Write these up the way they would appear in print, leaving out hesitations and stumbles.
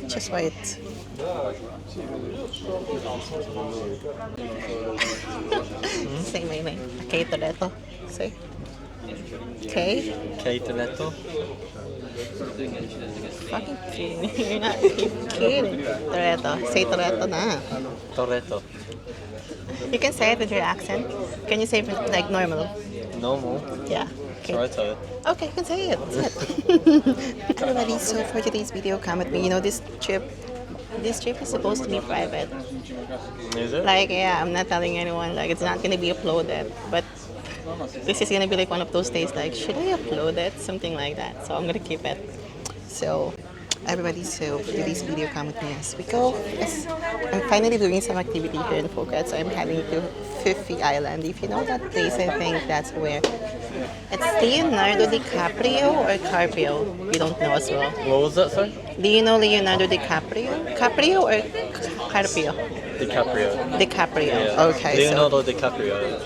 Just wait. Say my name. Okay, Toretto. Say. Okay. Kay Toretto. Fucking kidding me. You're not kidding. Toretto. Say Toretto na. Toretto. You can say it with your accent. Can you say it like normal? Normal. Yeah. Okay. Toretto. Okay, you can say it. That's it. Everybody, so for today's video, come with me. You know, this trip is supposed to be private. Is it? Like, yeah, I'm not telling anyone. Like, it's not gonna be uploaded. But this is gonna be like one of those days. Like, should I upload it? Something like that. So I'm gonna keep it. So everybody, so for today's video, come with me as we go. Yes, I'm finally doing some activity here in Phuket. So I'm heading to Phi Phi Island. If you know that place, I think that's where. It's Leonardo DiCaprio or Carpio? You don't know as well. What was that, sorry? Do you know Leonardo DiCaprio? Caprio or Carpio? DiCaprio. DiCaprio. Yeah. Okay, Leonardo DiCaprio.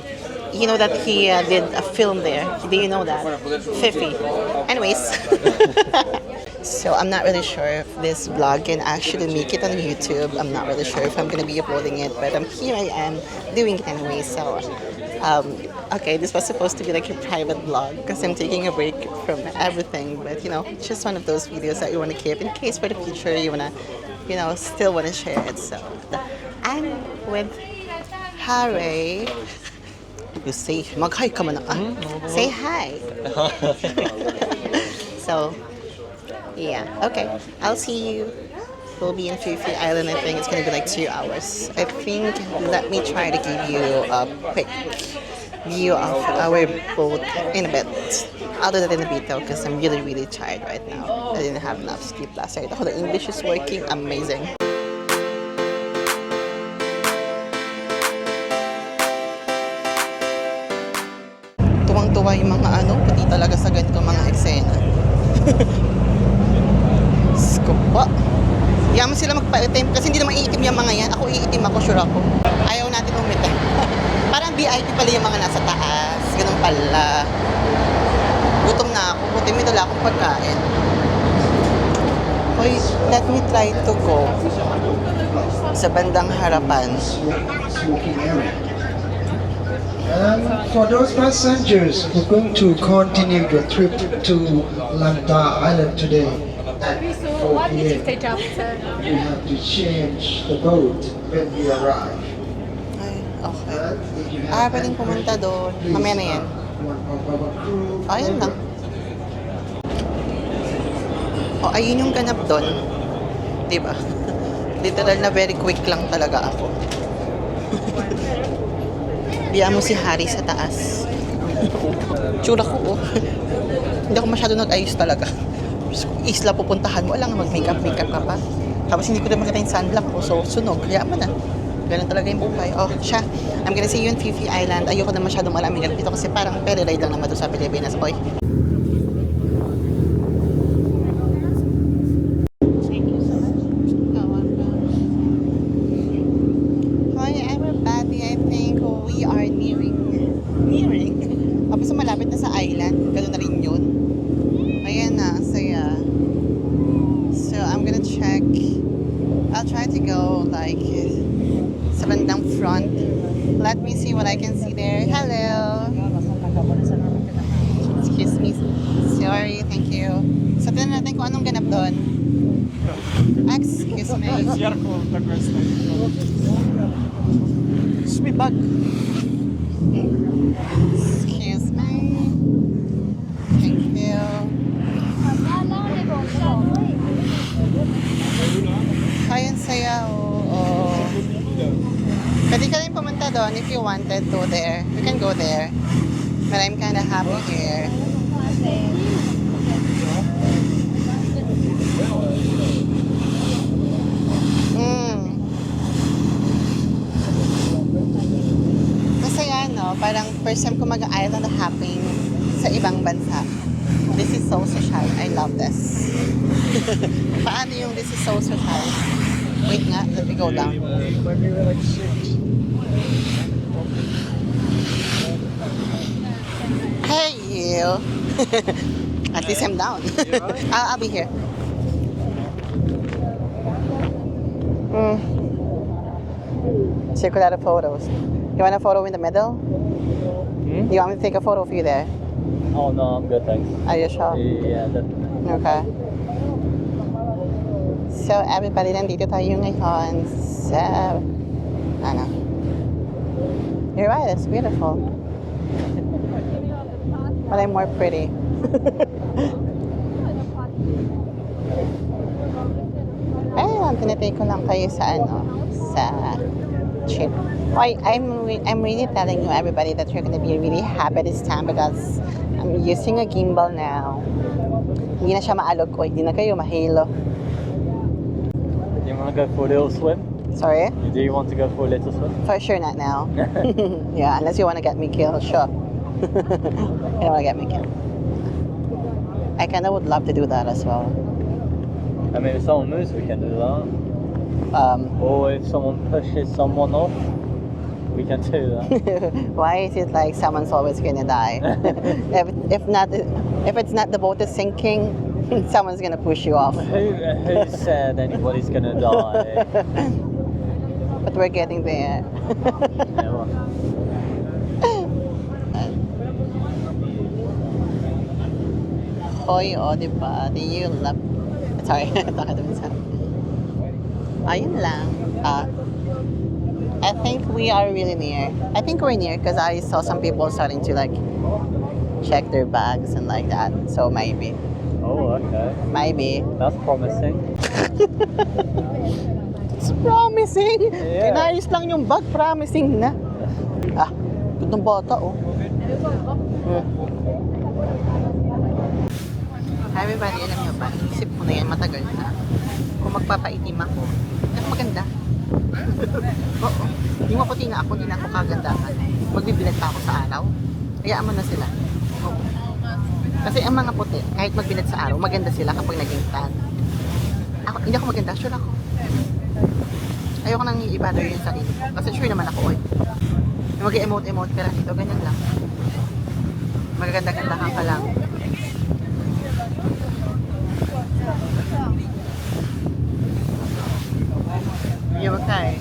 so you know that he did a film there. Do you know that? Fifi. Anyways. So I'm not really sure if this vlog can actually make it on YouTube. I'm not really sure if I'm gonna be uploading it, but here I am doing it anyway. So, okay, this was supposed to be like a private vlog because I'm taking a break from everything. But you know, it's just one of those videos that you want to keep in case for the future you wanna, you know, still wanna share it. So I'm with Harry. You say, mag-hi ka man ah. Say hi. So, yeah, okay. I'll see you. We'll be in Phi Phi Island. I think it's gonna be like 2 hours. I think, let me try to give you a quick view of our boat in a bit. I'll do that in a bit though, because I'm really, really tired right now. I didn't have enough sleep last night. Oh, the English is working amazing. Tuwang-tuwa yung mga puti talaga sa ganito mga eksena. Skupa. Iyan mo sila magpa-itim kasi hindi naman iitim yung mga yan. Ako iitim ako, sure ako. Ayaw natin umitim. Parang VIP pala yung mga nasa taas. Ganun pala. Gutom na ako. Buti may dala akong pagkain. Hoy, let me try to go sa bandang harapan. And for those passengers who are going to continue your trip to Lanta Island today at 4 p.m., you have to change the boat when we arrive. Ay, okay. And if you have Pwedeng pumunta doon. Mamaya na yan. one of our crew Ayun lang. O, ayun yung ganap doon. Diba? Literal na very quick lang talaga ako. Biyaan mo si Harry sa taas. Tsura ko, oh. Hindi ako masyado nag-ayos talaga. Isla pupuntahan mo, alam mag-makeup ka pa. Tapos hindi ko na makita yung sunblock ko, so sunog. Kaya mo na. Ganun talaga yung buhay. Oh, siya. I'm gonna see you in Phi Phi Island. Ayoko na masyadong malamig dito kasi parang peri-ride lang naman doon sa Pilipinas. Oy. Malapit na sa island, gano'n na rin yun. Ayan na, so yeah. So I'm gonna check. I'll try to go like sa bandang front. Let me see what I can see there. Hello. Excuse me. Sorry, thank you. So tignan natin kung anong ganap doon. Excuse me. Excuse me, bag. Excuse me. Thank you. Ayun saya, oo. Pwede ka rin pumunta doon if you wanted to there. You can go there. But I'm kinda happy here. Masaya, no? Parang first time ko mag-island hopping sa ibang bansa. This is so social. I love this. Paano yung this is so social? Wait nga, let me go down. Hey, you. At least I'm down. I'll be here. Take a lot of photos. You want a photo in the middle? Hmm? You want me to take a photo of you there? Oh no, I'm good, thanks. Are you sure? Yeah, definitely. Okay. So everybody, nandito tayo ngayon sa, ano? You're right, it's beautiful. But I'm more pretty. Ayun, tinitake ko lang kayo sa sa trip. I'm really telling you everybody that you're gonna be really happy this time because I'm using a gimbal now. Hindi na siya maalog ko, hindi na kayo mahilo. You want to go for a little swim? Sorry? Do you want to go for a little swim? For sure not now. Yeah, unless you want to get me killed, sure. You don't want to get me killed. I kind of would love to do that as well. I mean, if someone moves, we can do that. Or if someone pushes someone off, we can do that. Why is it like someone's always gonna die? If it's not the boat is sinking, someone's gonna push you off. Who said anybody's gonna die? But we're getting there. Yeah, well, Hoy, o, diba? Do you love... Sorry, taka naman sa... Ayun lang. I think we are really near. I think we're near because I saw some people starting to like check their bags and like that. So maybe. oh, okay. Maybe. That's promising. It's promising. Yeah. Inayos lang yung bag, promising na. Ah, gandang bata oh. Everybody, alam niyo ba, isip ko na yan matagal na. Kung magpapaitim ako, mas maganda. Oo. Yung maputi na ako, hindi na ako kagandahan. Magbibilat pa ako sa araw. Hayaan mo na sila. Oo. Kasi ang mga puti, kahit magbilat sa araw, maganda sila kapag naging tan. Ako, hindi ako maganda, sure ako. Ayoko nang i-bother yung sarili ko. Kasi sure naman ako eh. Yung mag-emote-emote ka lang dito, ganyan lang. Magaganda-gandahan ka lang. You okay?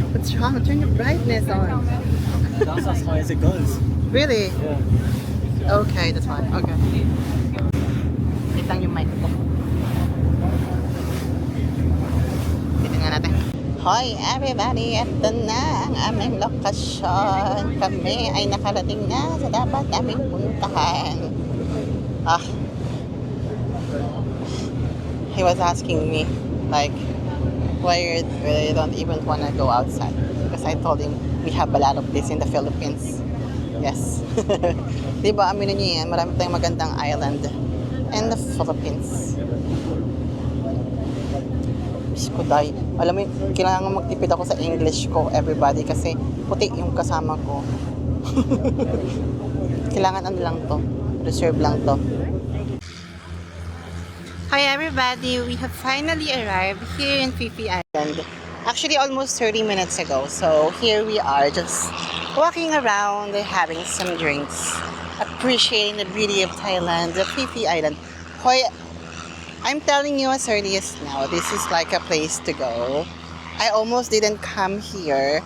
What's wrong? Turn the brightness on. That's as high as it goes. Really? Yeah. Okay, that's fine. Okay. Wait lang yung mic ko. Titingnan natin. Hoy everybody, eto na ang aming lokasyon. Kami ay nakarating na sa dapat aming puntahan. He was asking me like why you don't even want to go outside because I told him we have a lot of this in the Philippines. Yes. Diba, aminin niyo yan, marami tayong magandang island in the Philippines. Kuday. Alam mo, kailangan magtipid ako sa English ko, everybody, kasi puti yung kasama ko. Kailangan ano lang to, reserve lang to. Hi everybody, we have finally arrived here in Phi Phi Island. Actually, almost 30 minutes ago. So here we are, just walking around, having some drinks, appreciating the beauty of Thailand, the Phi Phi Island. Hoy, I'm telling you as early as now, this is like a place to go. I almost didn't come here.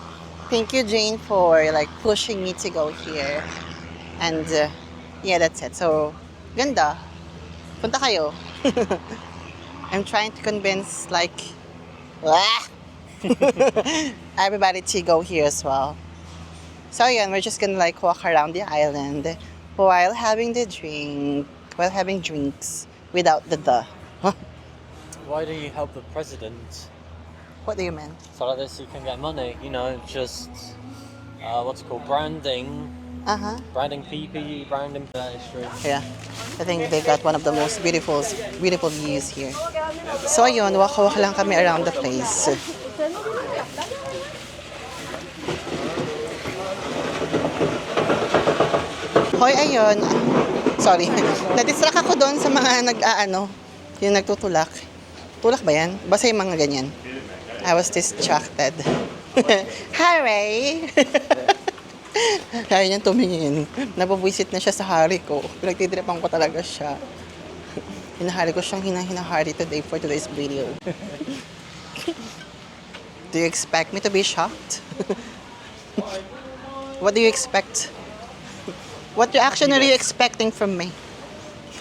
Thank you, Jane, for like pushing me to go here. And yeah, that's it. So, ganda. Punta kayo. I'm trying to convince like everybody to go here as well. So yeah, we're just gonna like walk around the island while having drinks without the duh. Why do you help the president? What do you mean? So like this you can get money, you know, just what's it called, branding. Branding PP, branding that is true. Yeah, I think they got one of the most beautiful views here. So ayun, walk lang kami around the place. Hoy, ayun. Sorry. Na-distract ako doon sa mga yung nagtutulak. Tulak ba yan? Basta yung mga ganyan. I was distracted. Hi, Ray! Kaya niya tumingin. Napabwisit na siya sa hari ko. Pinagtitripan ko talaga siya. Hinahari ko siyang hinahari today for today's video. Do you expect me to be shocked? What do you expect? What reaction are you expecting from me?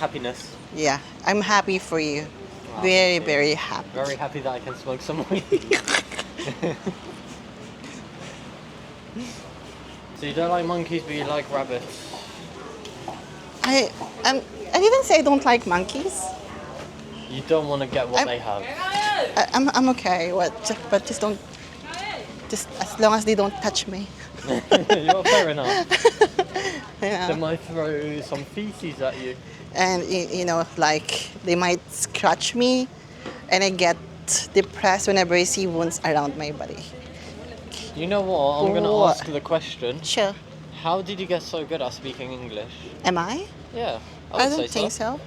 Happiness. Yeah, I'm happy for you. Very, very happy. Very happy that I can smoke some weed. So you don't like monkeys, but you like rabbits. I didn't say I don't like monkeys. You don't want to get what they have. I'm okay. But just don't. Just as long as they don't touch me. You're fair enough. Yeah. They might throw some feces at you. And you know, like they might scratch me, and I get depressed whenever I see wounds around my body. You know what? I'm gonna What? ask the question. Sure. How did you get so good at speaking English? Am I? Yeah, I would don't say think so.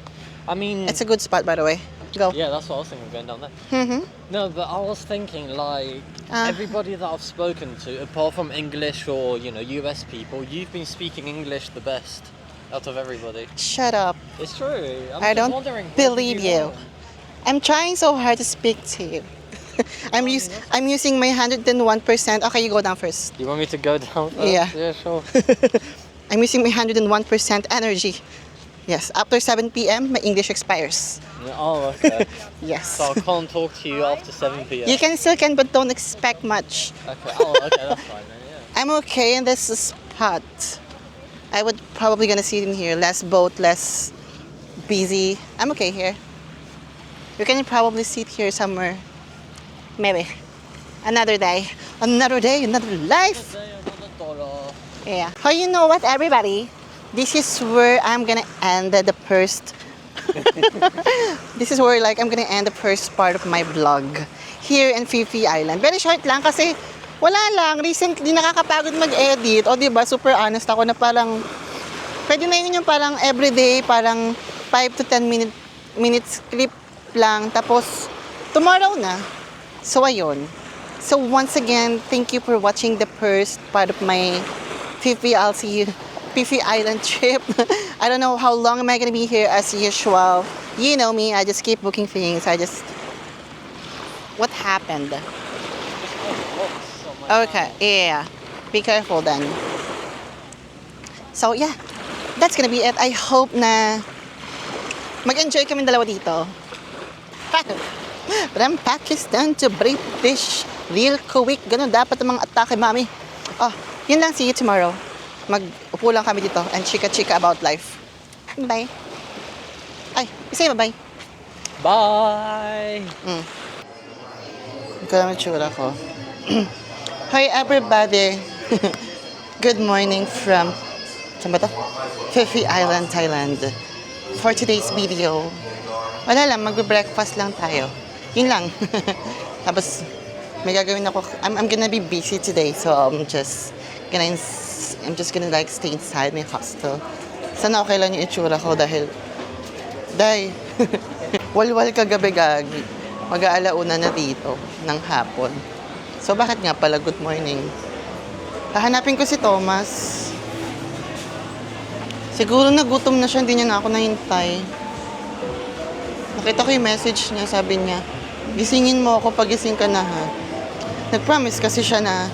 I mean, It's a good spot, by the way. Go. yeah, that's what I was thinking of going down there. Mm-hmm. No, but I was thinking like everybody that I've spoken to, apart from English or US people, you've been speaking English the best out of everybody. Shut up. It's true. I'm I just don't wondering, where believe did you. learn? I'm trying so hard to speak to you. I'm using my 101%. Okay, you go down first. You want me to go down? First? Yeah. Yeah, sure. I'm using my 101% energy. Yes, after 7 p.m., my English expires. Oh, okay. Yes. So I can't talk to you after 7 p.m. You can still can, but don't expect much. Okay. Oh, okay. That's fine then. Yeah. I'm okay in this spot. I would probably gonna sit in here, less boat, less busy. I'm okay here. You can probably sit here somewhere. Maybe. Another day. Another day, another life. $1. Yeah. Oh, you know what, everybody? This is where I'm gonna end the first. This is where I'm gonna end the first part of my vlog here in Phi Island. Very short lang kasi wala lang. Recently nakakapagod mag-edit. O diba, super honest ako na parang pwede na yun yung parang everyday, parang 5 to 10 minutes clip lang. Tapos tomorrow na. So ayun. So once again, thank you for watching the first part of my Phi Island trip. I don't know how long am I gonna be here as usual. You know me, I just keep booking things. What happened? Okay, yeah. Be careful then. So yeah, that's gonna be it. I hope na mag-enjoy kami dalawa dito. From Pakistan to British, real quick. Ganun dapat ang mga atake, mami. Oh, yun lang. See you tomorrow. Mag-upo lang kami dito and chika-chika about life. Bye. Ay, say bye-bye. Bye! Ito naman tsura ko. Hi everybody. Good morning from saan ba to? Phi Island, Thailand. For today's video, wala lang, magbe-breakfast lang tayo. Yun lang. Tapos, may gagawin ako. I'm gonna be busy today, so I'm just gonna stay inside my hostel. Sana okay lang yung itsura ko dahil walwal kagabi gagi. Mag-aalauna na dito ng hapon. So bakit nga pala good morning? Hahanapin ko si Thomas. Siguro nagutom na siya, hindi niya na ako nahintay. Nakita ko yung message niya, sabi niya, gisingin mo ako pag gising ka na ha. Nag-promise kasi siya na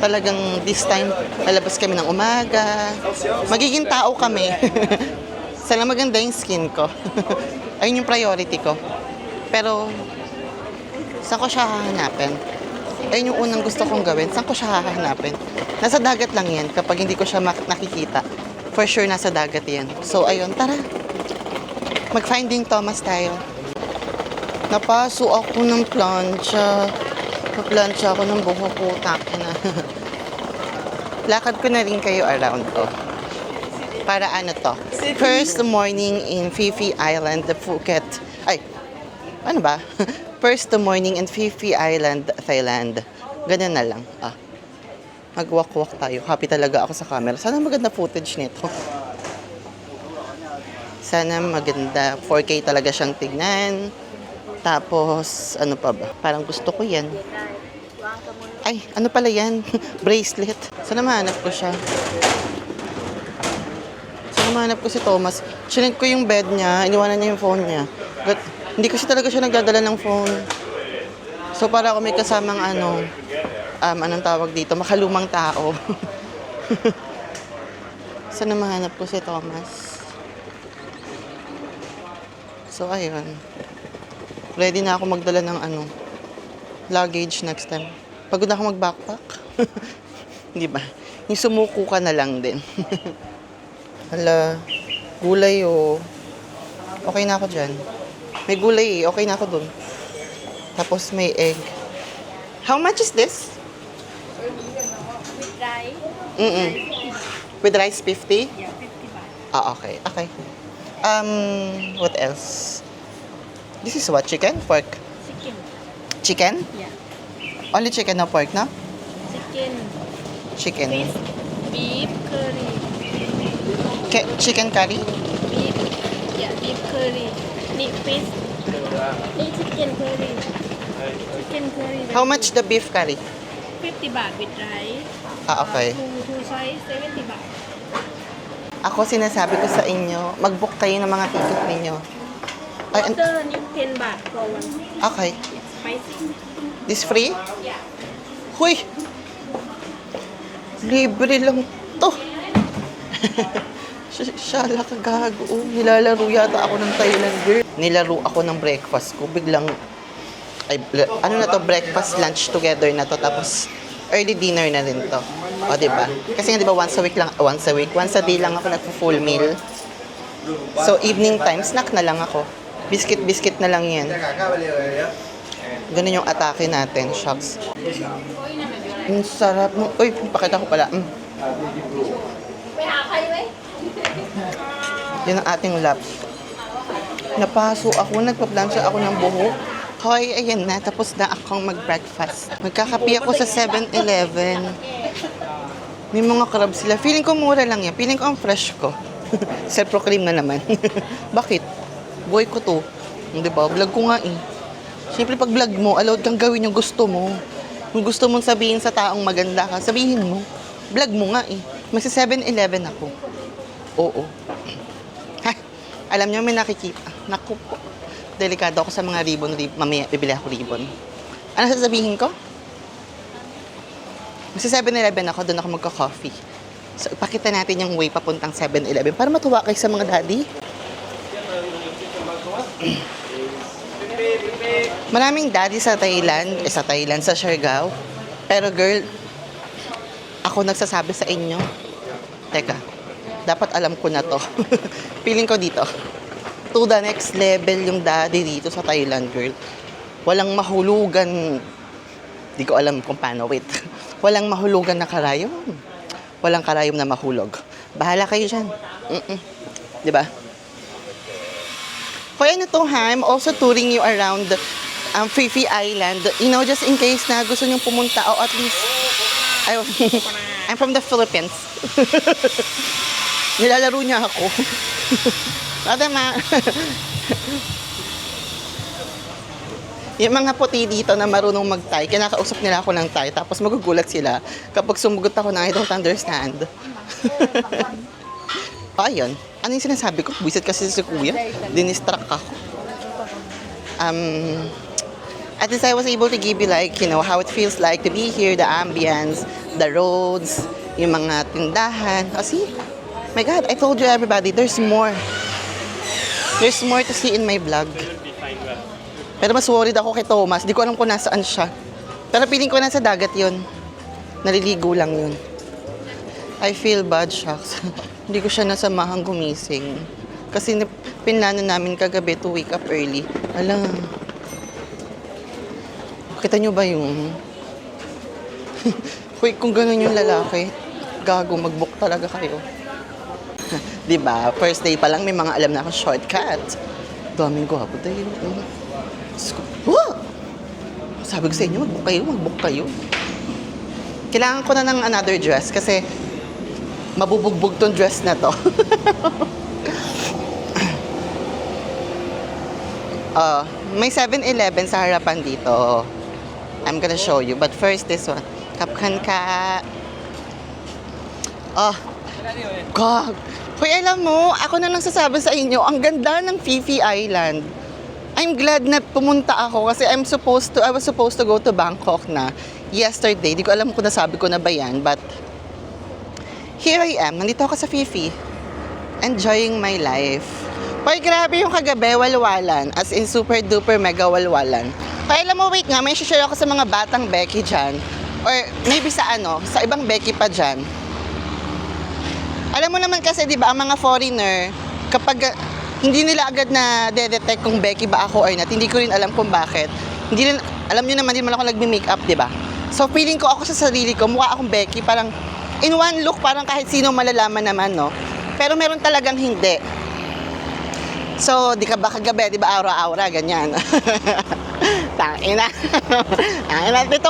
talagang this time lalabas kami ng umaga. Magiging tao kami. Sana maganda yung skin ko. Ayun yung priority ko. Pero saan ko siya hahanapin? Ayun yung unang gusto kong gawin. Saan ko siya hahanapin? Nasa dagat lang yan kapag hindi ko siya nakikita. For sure nasa dagat yan. So ayun, tara. Mag-finding Thomas tayo. Napaso ako ng plancha. Naplansya ako ng buhok ko. Na. Lakad ko na rin kayo around to. Para ano to? First morning in Phi Island, Phuket. Ay, ano ba? First morning in Phi Island, Thailand. Ganun na lang. Mag-walk-walk tayo. Happy talaga ako sa camera. Sana maganda footage nito. Sana maganda. 4K talaga siyang tignan. Tapos, ano pa ba? Parang gusto ko yan. Ay, ano pala yan? Bracelet. Sana mahanap ko siya. Sana mahanap ko si Thomas. Chinig ko yung bed niya, iniwanan niya yung phone niya. Hindi kasi talaga siya nagdadala ng phone. So para ako may kasamang anong tawag dito, makalumang tao. Sana mahanap ko si Thomas. So ayun. Ready na ako magdala ng luggage next time. Pagod na ako mag-backpack. Di ba? Yung sumuko ka na lang din. Hala, gulay Okay na ako dyan. May gulay okay na ako dun. Tapos may egg. How much is this? With rice. With rice, 50? Yeah, 50 baht. Ah, okay. Okay. What else? This is what? Chicken? Pork? Chicken. Chicken? Yeah. Only chicken, no pork, no? Chicken. Chicken. Fish. Beef curry. Chicken curry? Beef. Yeah, beef curry. Need fish. Need chicken curry. Chicken curry. How much the beef curry? 50 baht with rice. Ah, okay. Two size, 70 baht. Ako sinasabi ko sa inyo, mag-book kayo ng mga ticket ninyo. Ay, Order need 10 baht for one. okay. Spicy. This free? Yeah. Huy! Libre lang to. Shala ka gago. Nilalaro yata ako ng Thailand girl. Nilaro ako ng breakfast ko. Biglang, breakfast, lunch together na to. Tapos, early dinner na rin to. O, diba? Kasi nga, diba, once a day lang ako nagpo-full meal. So, evening time, snack na lang ako. Biscuit na lang yan. Ganun yung atake natin, shucks. Ang sarap mo. Uy, pakita ko pala. Yan ang ating lap. Napaso ako, nagpa-plansya ako ng buhok. Hoy, ayan na, tapos na akong mag-breakfast. Magkakapi ako sa 7-Eleven. May mga crab sila. Feeling ko mura lang yan. Feeling ko ang fresh ko. Self-proclaim na naman. Bakit? Boy ko to. Di ba? Vlog ko nga eh. Siyempre pag vlog mo, allowed kang gawin yung gusto mo. Kung gusto mong sabihin sa taong maganda ka, sabihin mo. Vlog mo nga eh. Magsa 7-Eleven ako. Oo. Ha? Alam niyo, may nakikita. Naku po. Delikado ako sa mga ribbon. Mamaya, bibili ako ribbon. Ano sasabihin ko? Magsa 7-Eleven ako, doon ako magka-coffee. So, ipakita natin yung way papuntang 7-Eleven para matuwa kayo sa mga daddy. Maraming daddy sa Thailand, sa Siargao. Pero girl, ako nagsasabi sa inyo, teka, dapat alam ko na to. Feeling ko dito, to the next level yung daddy dito sa Thailand, girl. Walang mahulugan, di ko alam kung paano, wait. Walang mahulugan na karayom. Walang karayom na mahulog. Bahala kayo dyan. Diba? Kaya ano to, ha? I'm also touring you around Phi Phi Island. You know, just in case na gusto nyong pumunta, o at least, I'm from the Philippines. Nilalaro niya ako. Tama. Yung mga puti dito na marunong mag-Thai, kinakausap nila ako ng Thai, tapos magugulat sila kapag sumugot ako na I don't understand. Ayun. Ano yung sinasabi ko? Buisit kasi si Kuya. Dinistract ako. At least I was able to give you like, you know, how it feels like to be here, the ambience, the roads, yung mga tindahan. Oh, see? My God, I told you everybody, there's more. There's more to see in my vlog. Pero mas worried ako kay Thomas. Di ko alam kung nasaan siya. Pero feeling ko nasa dagat yun. Naliligo lang yun. I feel bad, shucks. Hindi ko siya nasamahan gumising. Kasi pinlano namin kagabi to wake up early. Alam. Kita nyo ba yung... Hoy, kung ganun yung lalaki, gago, mag-book talaga kayo. Diba? First day pa lang, may mga alam na akong shortcut. Daming gwapo dahil. Sabi ko sa inyo, mag-book kayo. Kailangan ko na ng another dress kasi mabubugbog tong dress na to. May 7-Eleven sa harapan dito. I'm gonna show you. But first, this one. Kapkan ka. Oh. God. Hoy, alam mo, ako na lang sasabi sa inyo, ang ganda ng Phi Island. I'm glad na pumunta ako kasi I was supposed to go to Bangkok na yesterday. Di ko alam kung nasabi ko na ba yan, but here I am. Nandito ako sa Phi. Enjoying my life. Hoy, grabe yung kagabi, walwalan. As in, super duper mega walwalan. Kaya alam mo, wait nga, may share ako sa mga batang Becky dyan. Or maybe sa ibang Becky pa dyan. Alam mo naman kasi, di ba, ang mga foreigner, kapag hindi nila agad na detect kung Becky ba ako or not, hindi ko rin alam kung bakit. Alam nyo naman, hindi naman ako nagme-makeup, di ba? So, feeling ko ako sa sarili ko, mukha akong Becky, parang in one look, parang kahit sino malalaman naman, no? Pero meron talagang hindi. So, di ka ba kagabi, di ba, aura-aura, ganyan. Tangina. Dito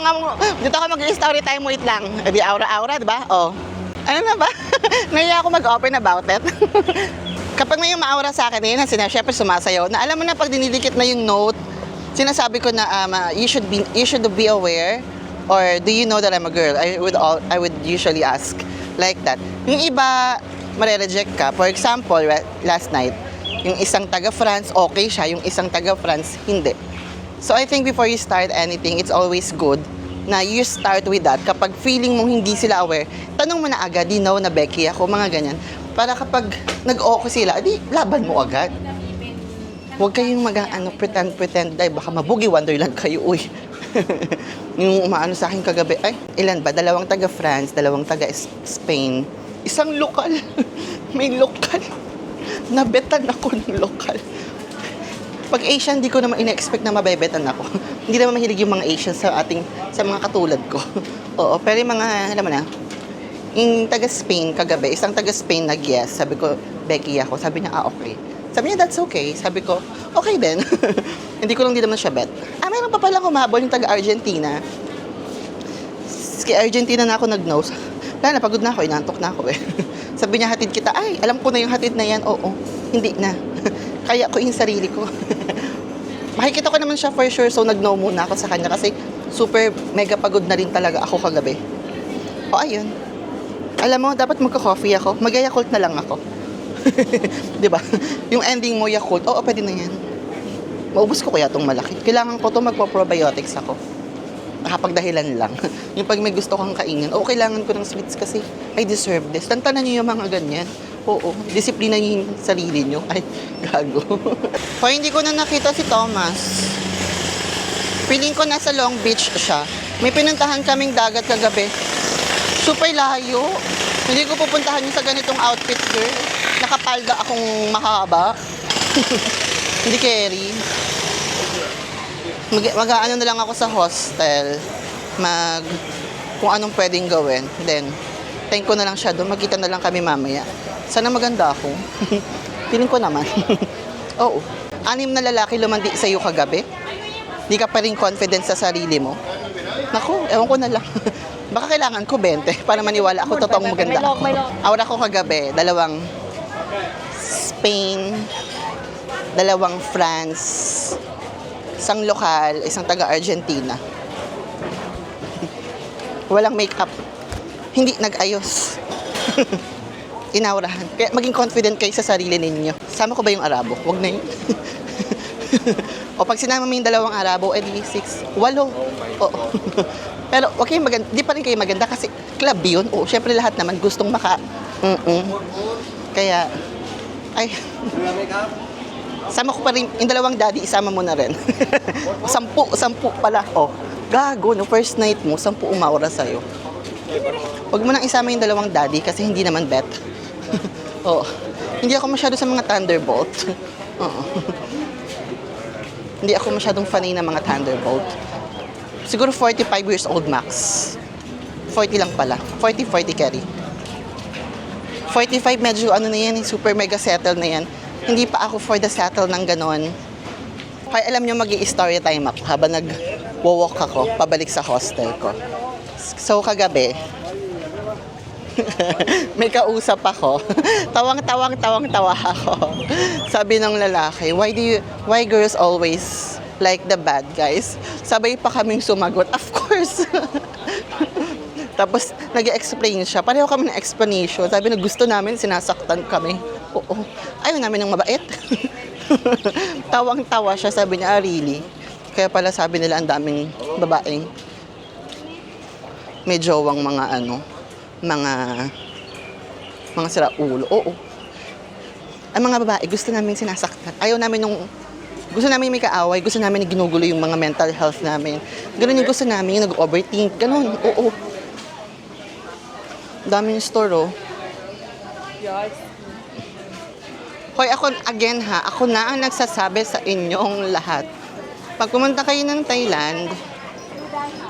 ako mag-story time, wait lang. Di aura-aura, di ba? Oh. Ano na ba? Nahiya ako mag-open about it. Kapag may umaura sa akin, yun, syempre sumasayaw. Na alam mo na pag dinidikit na yung note, sinasabi ko na you should be aware, or do you know that I'm a girl? I would usually ask like that. Yung iba, mare-reject ka. For example, last night, yung isang taga-France, okay siya. Yung isang taga-France, hindi. So I think before you start anything, it's always good na you start with that. Kapag feeling mong hindi sila aware, tanong mo na agad, di know na Becky ako, mga ganyan. Para kapag nag-okay sila, di laban mo agad. Huwag kayong pretend, dahil baka mabugi wonderland kayo, uy. Yung umaano sa akin kagabi, ay, ilan ba? 2 taga-France, 2 taga-Spain, isang lokal. May lokal. Nabetan ako ng lokal. Pag Asian, di ko naman ina-expect na mabebetan ako. Hindi naman mahilig yung mga Asian sa mga katulad ko. Oo, pero yung mga, alam mo na, yung taga-Spain kagabi, isang taga-Spain nag-yes. Sabi ko, Becky ako. Sabi niya, okay. Sabi niya, that's okay. Sabi ko, okay din. Hindi ko lang din naman siya bet. Meron pa palang humabol yung taga-Argentina. Kay Argentina na ako nag-nose. Wala na, pagod na ako, inantok na ako eh. Sabi niya, hatid kita. Ay, alam ko na yung hatid na yan. Oo, hindi na. Kaya ko yung sarili ko. Makikita ko naman siya for sure, so nag-no muna ako sa kanya kasi super mega pagod na rin talaga ako kagabi. O ayun. Alam mo, dapat magka-coffee ako. Mag-Yakult na lang ako. 'Di ba? Yung ending mo Yakult, oo, pwede na yan. Maubos ko kaya tong malaki. Kailangan ko to magpo-probiotics ako. Nakapagdahilan lang. Yung pag may gusto kang kainin, kailangan ko ng sweets kasi I deserve this. Tantanan niyo yung mga ganyan. Oo, disiplina niyo yung sarili niyo. Ay, gago. Hindi ko na nakita si Thomas. Feeling ko nasa Long Beach siya. May pinuntahan kaming dagat kagabi. Super layo. Hindi ko pupuntahan yung sa ganitong outfit, girl. Nakapalda akong mahaba. Hindi carry. Mag-ano na lang ako sa hostel. Kung anong pwedeng gawin. Then, tayin ko na lang siya doon. Magkita na lang kami mamaya. Sana maganda ako. Feeling ko naman. Oo. 6 na lalaki lumandi sa'yo kagabi. Di ka pa rin confident sa sarili mo. Naku, ewan ko na lang. Baka kailangan ko 20 para maniwala ako totoong maganda ako. Aura ko kagabi, 2 Spain, 2 France, 1 lokal, 1 taga-Argentina. Walang makeup. Hindi nag-ayos. Inaurahan. Kaya maging confident kayo sa sarili ninyo. Sama ko ba yung Arabo? Huwag na yun. O pag sinama mo yung 2 Arabo, edi 6, 8. Oo. Pero okay, di pa rin kayo maganda kasi club yun. Oo, syempre lahat naman gustong Kaya, ay. Sama ko pa rin, yung 2 daddy, isama mo na rin. 10 pala. Oh, gago, no first night mo, 10 umaura sa'yo. Huwag mo nang isama yung 2 daddy kasi hindi naman bet. Oo. Hindi ako masyado sa mga Thunderbolt. Oo. Hindi ako masyadong fanay ng mga Thunderbolt. Siguro 45 years old max. 40 lang pala. 40 carry. 45 medyo ano na yan, super mega settle na yan. Hindi pa ako for the settle ng ganon. Kaya alam nyo, mag-i-story time ako habang nag-walk ako pabalik sa hostel ko. So kagabi, may kausap ako. Tawang-tawa ako. Sabi ng lalaki, why girls always like the bad guys. Sabay pa kaming sumagot, of course. Tapos, nag-explain siya. Pareho kami ng explanation. Sabi na gusto namin, sinasaktan kami. Oo. Ayaw namin ng mabait. Tawang-tawa siya. Sabi niya, really? Kaya pala sabi nila ang daming babaeng may jowang mga mga siraulo. Oo. Ang mga babae, gusto namin sinasaktan. Ayaw namin gusto namin may kaaway, gusto namin ginugulo yung mga mental health namin. Ganun yung gusto namin, yung nag-overthink. Ganun, oo. Dami yung store, oh. Hoy, ako na ang nagsasabi sa inyong lahat. Pag pumunta kayo ng Thailand,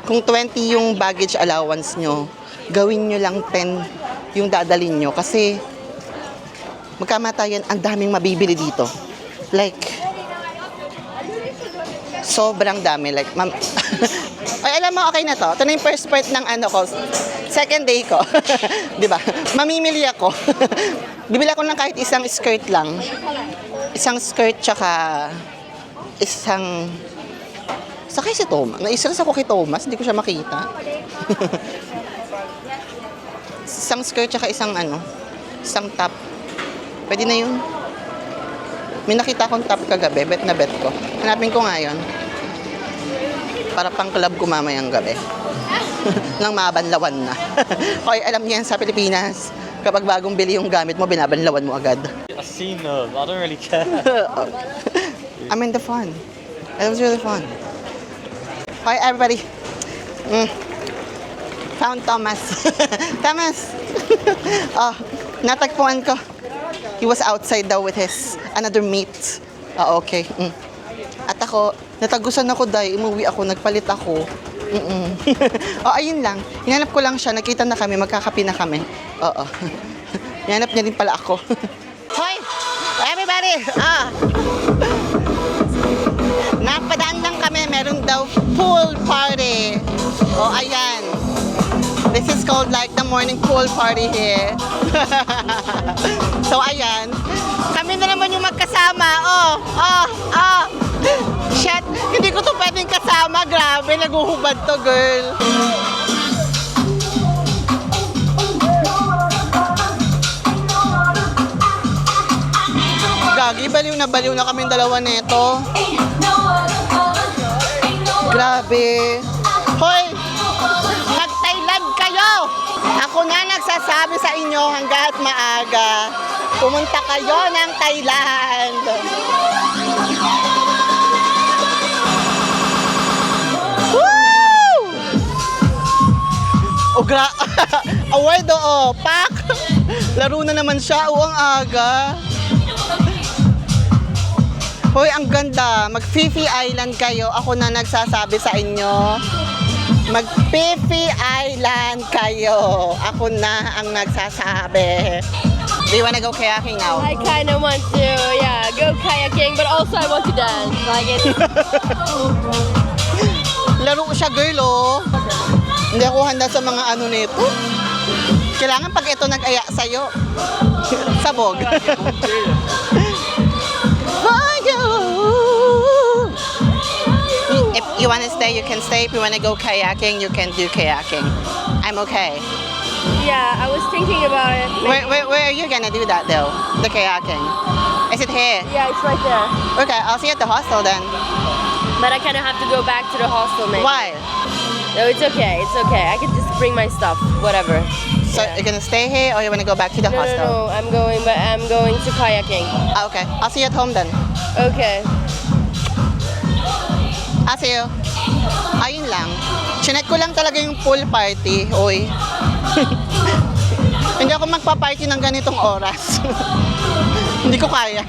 kung 20 yung baggage allowance nyo, gawin nyo lang 10 yung dadalhin nyo. Kasi, magkamatayan, ang daming mabibili dito. Like, sobrang dami. Like, ay, alam mo, okay na to. Ito na yung first part ng second day ko. Diba? Mamimili ako. Bibili ako ng kahit isang skirt lang. Isang skirt tsaka sakay si Thomas. Naistress ako kay Thomas, hindi ko siya makita. Isang skirt tsaka isang top. Pwede na yun. May nakita akong top kagabi, bet na bet ko. Hanapin ko nga yun. Para pang club ko mamayang gabi. Nang mabanlawan na. Okay, alam niyan sa Pilipinas, kapag bagong bili yung gamit mo, binabanlawan mo agad. I've seen them. I don't really care. I mean the fun. It was really fun. Hi everybody. Found Thomas. Thomas! Oh, natagpuan ko. He was outside daw with his another mate. Okay. At ako, natagusan ako dahil umuwi ako, nagpalit ako. Oh, ayun lang. Hinanap ko lang siya, nakita na kami, magkakapi na kami. Oo. Hinanap niya din pala ako. Hoy! Everybody! Napadaan lang kami, meron daw pool party. Oh, ayan. This is called like the morning pool party here. So, ayan. Kami na naman yung magkasama. Shit, hindi ko to pwedeng kasama. Grabe, naguhubad to, girl. Gagi, baliw na kaming dalawa nito. Grabe. Hoy, mag-Thailand kayo. Ako na nagsasabi sa inyo hanggat maaga. Pumunta kayo ng Thailand. Woo! Award, pak! Laro na naman siya. Ang aga. Hoy, ang ganda. Mag-Phi Island kayo. Ako na nagsasabi sa inyo. Mag-Phi Island kayo. Ako na ang nagsasabi. Do you wanna go kayaking now? I kind of want to, go kayaking, but also I want to dance. Like it. Laro siya, girl, oh. Hindi ako handa sa mga nito. Kailangan pag ito nag-aya sa'yo. Sabog. If you want to stay, you can stay. If you want to go kayaking, you can do kayaking. I'm okay. Yeah, I was thinking about it. Where are you gonna do that though? The kayaking? Is it here? Yeah, it's right there. Okay, I'll see you at the hostel then. But I kind of have to go back to the hostel, maybe. Why? No, it's okay. It's okay. I can just bring my stuff, whatever. So you're gonna stay here or you wanna go back to the hostel? No. I'm going to kayaking. Okay, I'll see you at home then. Okay. I'll see you. Ayun lang. Chinek ko lang talaga yung pool party. Oy. Hindi ako magpa-party ng ganitong oras. Hindi ko kaya.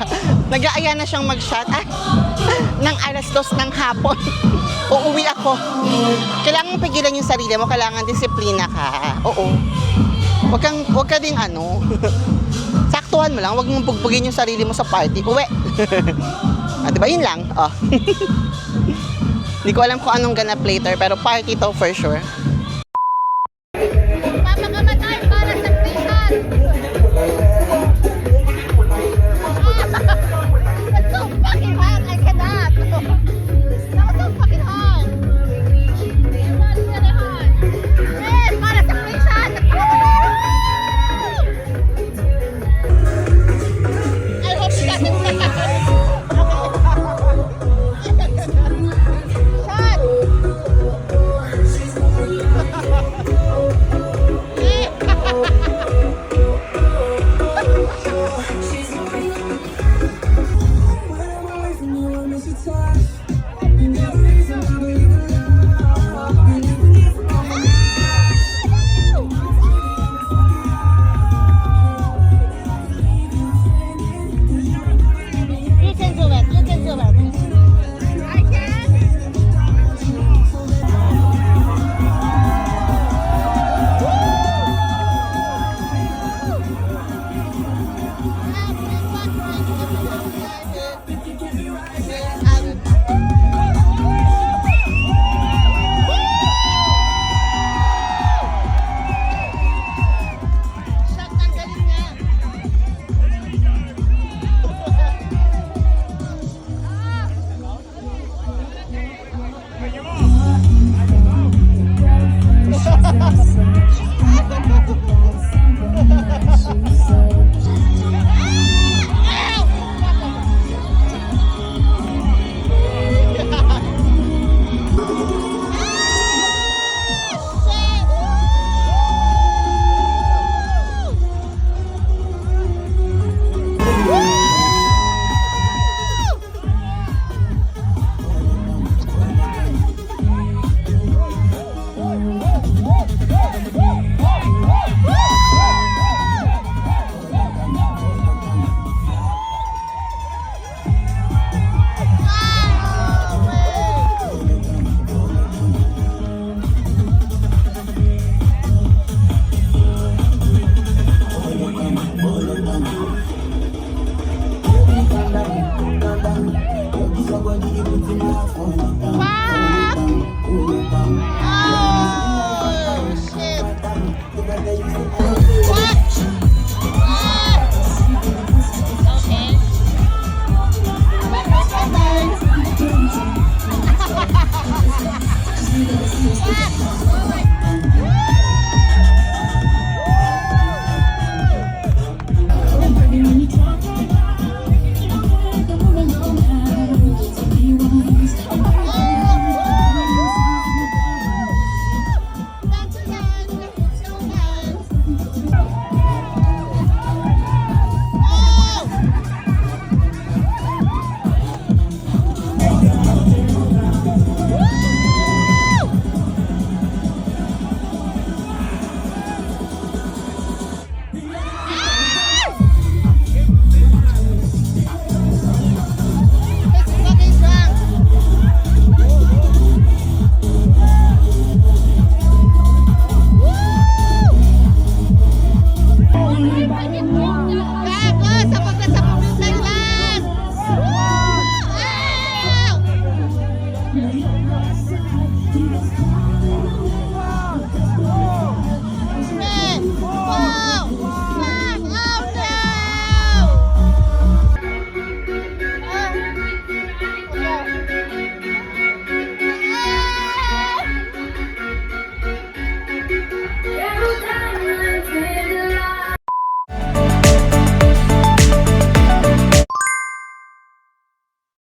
Nag-aaya na siyang mag-shot. Ng 2:00 ng hapon. Uuwi ako. Kailangan pigilan yung sarili mo. Kailangan disiplina ka. Oo. Huwag ka ding saktuhan mo lang. Huwag mong bugbugin yung sarili mo sa party. Uwi. Diba yun lang? Hindi ko alam kung anong ganap later, pero party to for sure. Papakamatay para sa pisan! It's so fucking hot, I cannot!